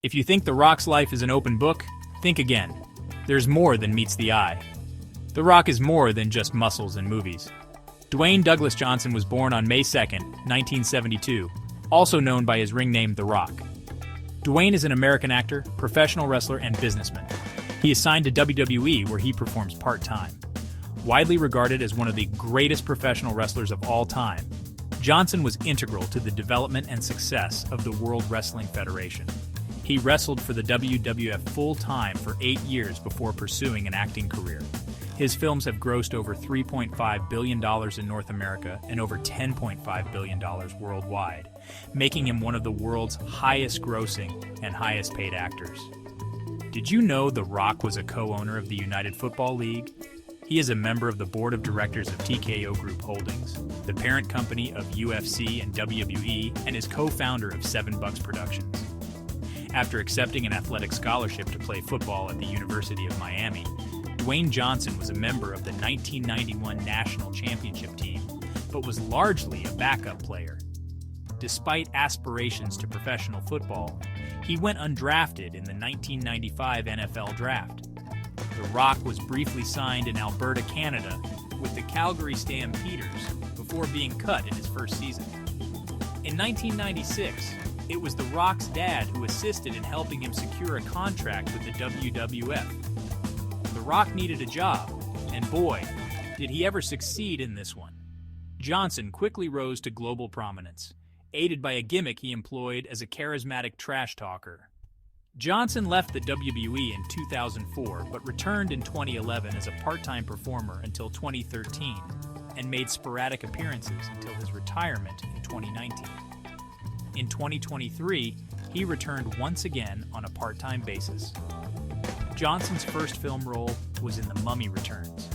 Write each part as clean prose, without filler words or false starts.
If you think The Rock's life is an open book, think again. There's more than meets the eye. The Rock is more than just muscles and movies. Dwayne Douglas Johnson was born on May 2nd, 1972, also known by his ring name The Rock. Dwayne is an American actor, professional wrestler, and businessman. He is signed to WWE, where he performs part-time. Widely regarded as one of the greatest professional wrestlers of all time, Johnson was integral to the development and success of the World Wrestling Federation. He wrestled for the WWF full-time for 8 years before pursuing an acting career. His films have grossed over $3.5 billion in North America and over $10.5 billion worldwide, making him one of the world's highest-grossing and highest-paid actors. Did you know The Rock was a co-owner of the United Football League? He is a member of the board of directors of TKO Group Holdings, the parent company of UFC and WWE, and is co-founder of 7 Bucks Productions. After accepting an athletic scholarship to play football at the University of Miami, Dwayne Johnson was a member of the 1991 National Championship team, but was largely a backup player. Despite aspirations to professional football, he went undrafted in the 1995 NFL Draft. The Rock was briefly signed in Alberta, Canada, with the Calgary Stampeders before being cut in his first season. In 1996, it was The Rock's dad who assisted in helping him secure a contract with the WWF. The Rock needed a job, and boy, did he ever succeed in this one. Johnson quickly rose to global prominence, aided by a gimmick he employed as a charismatic trash talker. Johnson left the WWE in 2004, but returned in 2011 as a part-time performer until 2013, and made sporadic appearances until his retirement in 2019. In 2023, he returned once again on a part-time basis. Johnson's first film role was in The Mummy Returns.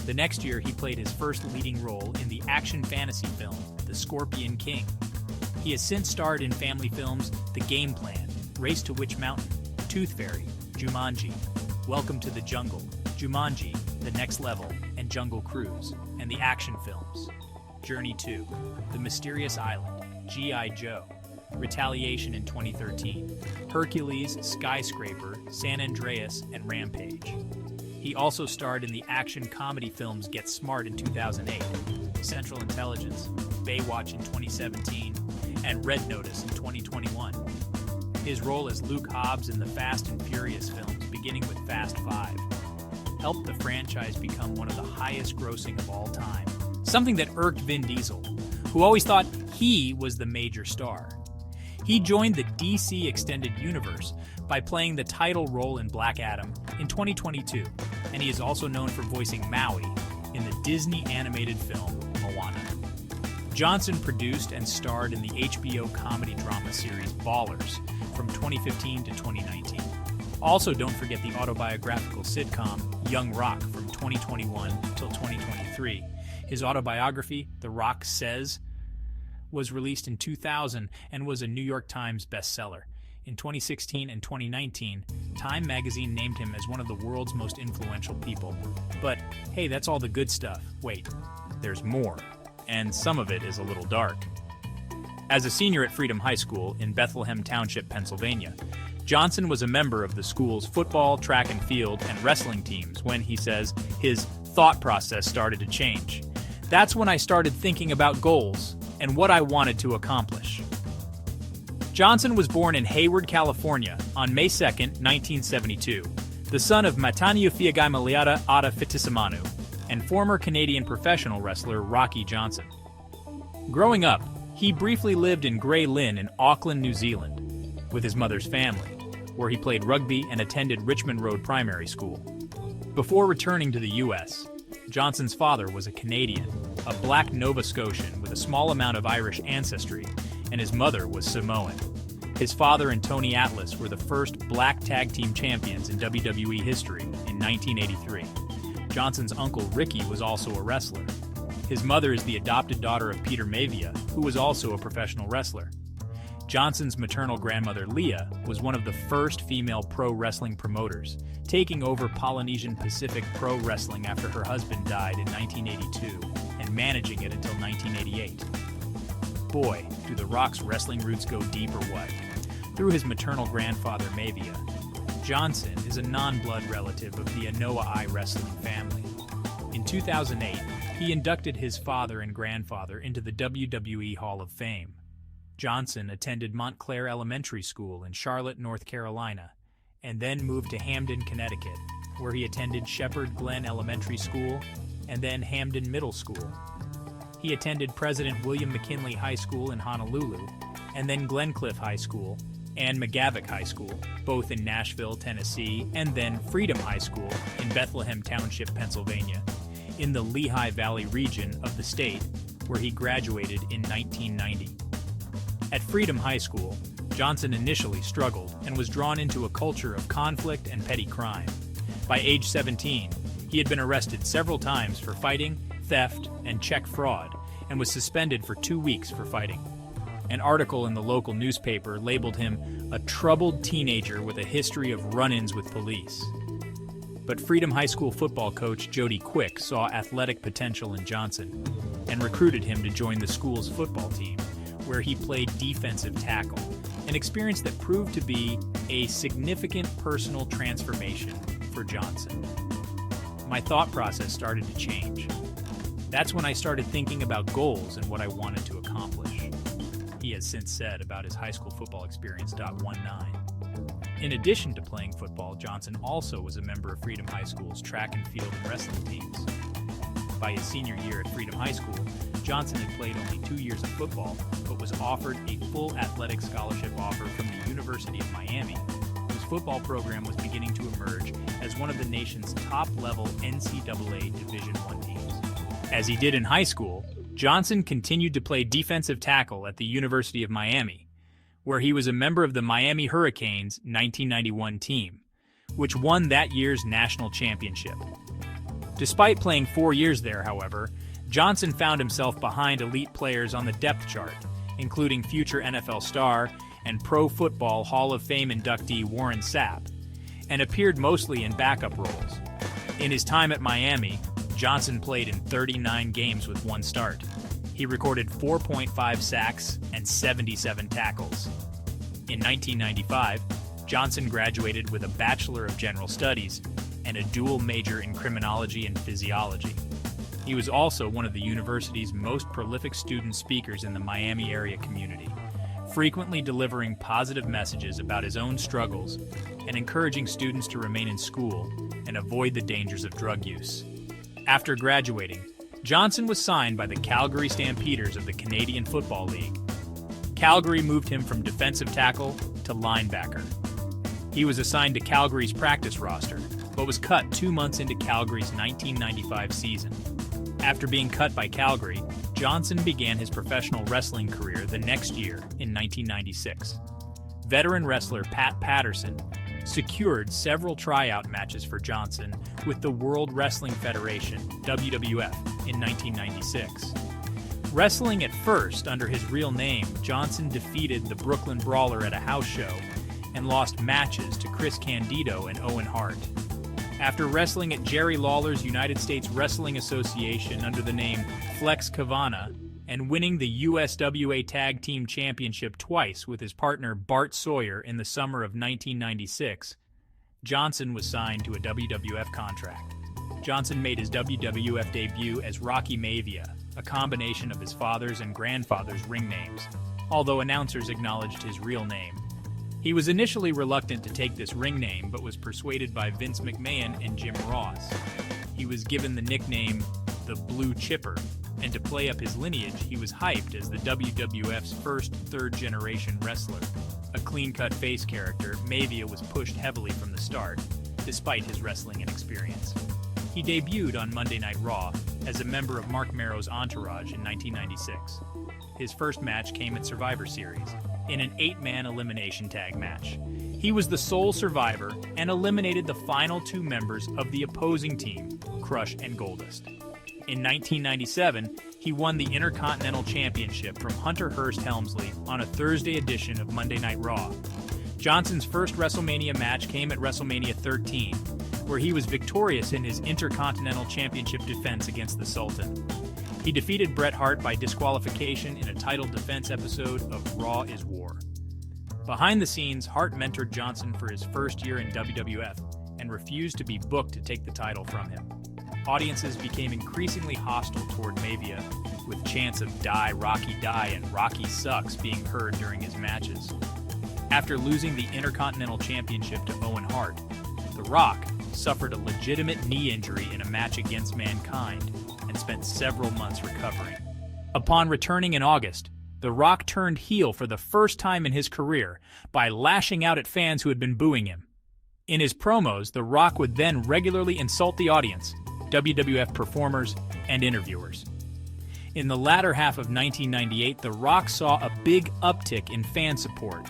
The next year, he played his first leading role in the action fantasy film, The Scorpion King. He has since starred in family films The Game Plan, Race to Witch Mountain, Tooth Fairy, Jumanji, Welcome to the Jungle, Jumanji, The Next Level, and Jungle Cruise, and the action films Journey 2, The Mysterious Island, G.I. Joe, Retaliation in 2013, Hercules, Skyscraper, San Andreas, and Rampage. He also starred in the action comedy films Get Smart in 2008, Central Intelligence, Baywatch in 2017, and Red Notice in 2021. His role as Luke Hobbs in the Fast and Furious films, beginning with Fast 5, helped the franchise become one of the highest grossing of all time, something that irked Vin Diesel, who always thought he was the major star. He joined the DC Extended Universe by playing the title role in Black Adam in 2022, and he is also known for voicing Maui in the Disney animated film Moana. Johnson produced and starred in the HBO comedy drama series Ballers from 2015 to 2019. Also, don't forget the autobiographical sitcom Young Rock from 2021 till 2023. His autobiography, The Rock Says, was released in 2000 and was a New York Times bestseller. In 2016 and 2019, Time magazine named him as one of the world's most influential people. But hey, that's all the good stuff. Wait, there's more, and some of it is a little dark. As a senior at Freedom High School in Bethlehem Township, Pennsylvania, Johnson was a member of the school's football, track and field, and wrestling teams when, he says, his thought process started to change. That's when I started thinking about goals and what I wanted to accomplish. Johnson was born in Hayward, California on May 2, 1972, the son of Mataniu Fiagaimaliata Ada Fitissimanu and former Canadian professional wrestler Rocky Johnson. Growing up, he briefly lived in Grey Lynn in Auckland, New Zealand, with his mother's family, where he played rugby and attended Richmond Road Primary School. Before returning to the U.S., Johnson's father was a Canadian, a black Nova Scotian with a small amount of Irish ancestry, and his mother was Samoan. His father and Tony Atlas were the first black tag team champions in WWE history in 1983. Johnson's uncle Ricky was also a wrestler. His mother is the adopted daughter of Peter Maivia, who was also a professional wrestler. Johnson's maternal grandmother Leah was one of the first female pro wrestling promoters, taking over Polynesian Pacific Pro Wrestling after her husband died in 1982 and managing it until 1988. Boy, do The Rock's wrestling roots go deep or what. through his maternal grandfather Mavia. Johnson is a non-blood relative of the Anoa'i wrestling family. In 2008, he inducted his father and grandfather into the WWE Hall of Fame. Johnson attended Montclair Elementary School in Charlotte, North Carolina, and then moved to Hamden, Connecticut, where he attended Shepherd Glen Elementary School and then Hamden Middle School. He attended President William McKinley High School in Honolulu, and then Glencliff High School and McGavock High School, both in Nashville, Tennessee, and then Freedom High School in Bethlehem Township, Pennsylvania, in the Lehigh Valley region of the state, where he graduated in 1990. At Freedom High School, Johnson initially struggled and was drawn into a culture of conflict and petty crime. By age 17, he had been arrested several times for fighting, theft, and check fraud, and was suspended for 2 weeks for fighting. An article in the local newspaper labeled him a troubled teenager with a history of run-ins with police. But Freedom High School football coach Jody Quick saw athletic potential in Johnson and recruited him to join the school's football team, where he played defensive tackle, an experience that proved to be a significant personal transformation for Johnson. My thought process started to change. That's when I started thinking about goals and what I wanted to accomplish. He has since said about his high school football experience. 19. In addition to playing football, Johnson also was a member of Freedom High School's track and field and wrestling teams. By his senior year at Freedom High School, Johnson had played only 2 years of football, but was offered a full athletic scholarship offer from the University of Miami, whose football program was beginning to emerge as one of the nation's top-level NCAA Division I teams. As he did in high school, Johnson continued to play defensive tackle at the University of Miami, where he was a member of the Miami Hurricanes 1991 team, which won that year's national championship. Despite playing 4 years there, however, Johnson found himself behind elite players on the depth chart, including future NFL star and Pro Football Hall of Fame inductee Warren Sapp, and appeared mostly in backup roles. In his time at Miami, Johnson played in 39 games with 1 start. He recorded 4.5 sacks and 77 tackles. In 1995, Johnson graduated with a Bachelor of General Studies and a dual major in criminology and physiology. He was also one of the university's most prolific student speakers in the Miami area community, frequently delivering positive messages about his own struggles and encouraging students to remain in school and avoid the dangers of drug use. After graduating, Johnson was signed by the Calgary Stampeders of the Canadian Football League. Calgary moved him from defensive tackle to linebacker. He was assigned to Calgary's practice roster, but was cut 2 months into Calgary's 1995 season. After being cut by Calgary, Johnson began his professional wrestling career the next year in 1996. Veteran wrestler Pat Patterson secured several tryout matches for Johnson with the World Wrestling Federation, WWF, in 1996. Wrestling at first under his real name, Johnson defeated the Brooklyn Brawler at a house show and lost matches to Chris Candido and Owen Hart. After wrestling at Jerry Lawler's United States Wrestling Association under the name Flex Kavana and winning the USWA Tag Team Championship twice with his partner Bart Sawyer in the summer of 1996, Johnson was signed to a WWF contract. Johnson made his WWF debut as Rocky Maivia, a combination of his father's and grandfather's ring names, although announcers acknowledged his real name. He was initially reluctant to take this ring name, but was persuaded by Vince McMahon and Jim Ross. He was given the nickname the Blue Chipper, and to play up his lineage, he was hyped as the WWF's first third-generation wrestler. A clean-cut face character, Maivia was pushed heavily from the start, despite his wrestling inexperience. He debuted on Monday Night Raw as a member of Mark Merrow's entourage in 1996. His first match came at Survivor Series, in an 8-man elimination tag match. He was the sole survivor and eliminated the final 2 members of the opposing team, Crush and Goldust. In 1997, he won the Intercontinental Championship from Hunter Hearst Helmsley on a Thursday edition of Monday Night Raw. Johnson's first WrestleMania match came at WrestleMania 13, where he was victorious in his Intercontinental Championship defense against the Sultan. He defeated Bret Hart by disqualification in a title defense episode of Raw is War. Behind the scenes, Hart mentored Johnson for his first year in WWF and refused to be booked to take the title from him. Audiences became increasingly hostile toward Mavia, with chants of "Die, Rocky, die" and "Rocky sucks" being heard during his matches. After losing the Intercontinental Championship to Owen Hart, The Rock suffered a legitimate knee injury in a match against Mankind and spent several months recovering. Upon returning in August, The Rock turned heel for the first time in his career by lashing out at fans who had been booing him. In his promos, The Rock would then regularly insult the audience, WWF performers, and interviewers. In the latter half of 1998, The Rock saw a big uptick in fan support.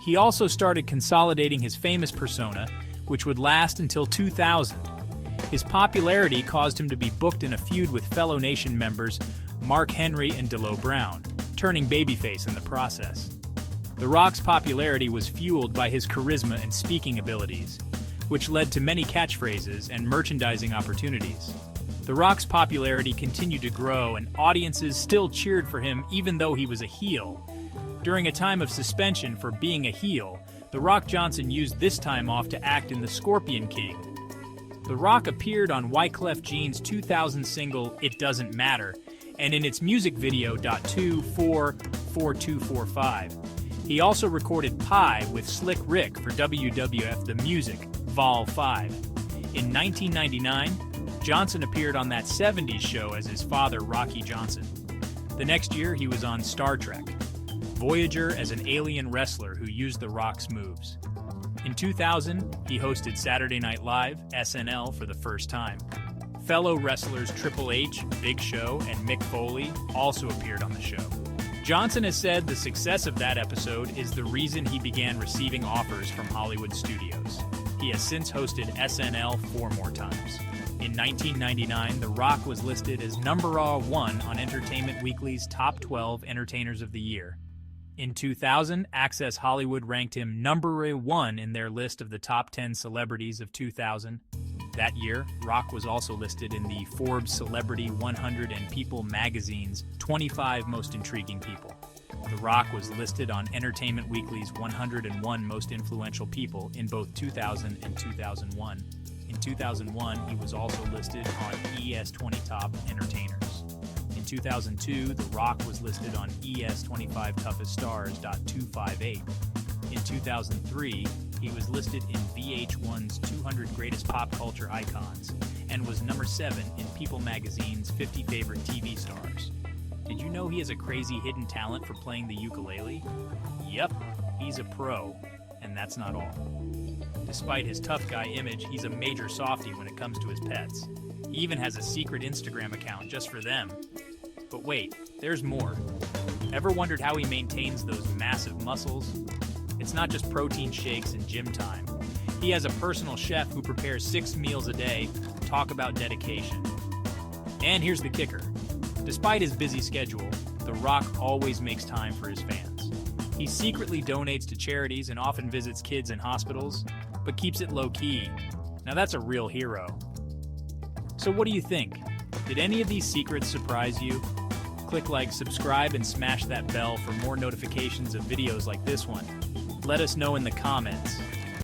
He also started consolidating his famous persona, which would last until 2000. His popularity caused him to be booked in a feud with fellow Nation members Mark Henry and D'Lo Brown, turning babyface in the process. The Rock's popularity was fueled by his charisma and speaking abilities, which led to many catchphrases and merchandising opportunities. The Rock's popularity continued to grow, and audiences still cheered for him even though he was a heel. During a time of suspension for being a heel, The Rock Johnson used this time off to act in The Scorpion King. The Rock appeared on Wyclef Jean's 2000 single It Doesn't Matter, and in its music video .244245. He also recorded Pie with Slick Rick for WWF The Music, Vol. 5. In 1999, Johnson appeared on That 70s Show as his father, Rocky Johnson. The next year, he was on Star Trek, Voyager as an alien wrestler who used The Rock's moves. In 2000, he hosted Saturday Night Live, SNL, for the first time. Fellow wrestlers Triple H, Big Show, and Mick Foley also appeared on the show. Johnson has said the success of that episode is the reason he began receiving offers from Hollywood studios. He has since hosted SNL 4 more times. In 1999, The Rock was listed as number 1 on Entertainment Weekly's Top 12 Entertainers of the Year. In 2000, Access Hollywood ranked him number 1 in their list of the top 10 celebrities of 2000. That year, Rock was also listed in the Forbes Celebrity 100 and People magazine's 25 Most Intriguing People. The Rock was listed on Entertainment Weekly's 101 Most Influential People in both 2000 and 2001. In 2001, he was also listed on ES 20 Top Entertainers. In 2002, The Rock was listed on ES 25 Toughest Stars. 258. In 2003, he was listed in VH1's 200 Greatest Pop Culture Icons and was number 7 in People magazine's 50 Favorite TV Stars. Did you know he has a crazy hidden talent for playing the ukulele? Yep, he's a pro, and that's not all. Despite his tough guy image, he's a major softie when it comes to his pets. He even has a secret Instagram account just for them. But wait, there's more. Ever wondered how he maintains those massive muscles? It's not just protein shakes and gym time. He has a personal chef who prepares 6 meals a day. Talk about dedication. And here's the kicker. Despite his busy schedule, The Rock always makes time for his fans. He secretly donates to charities and often visits kids in hospitals, but keeps it low-key. Now that's a real hero. So what do you think? Did any of these secrets surprise you? Click like, subscribe, and smash that bell for more notifications of videos like this one. Let us know in the comments.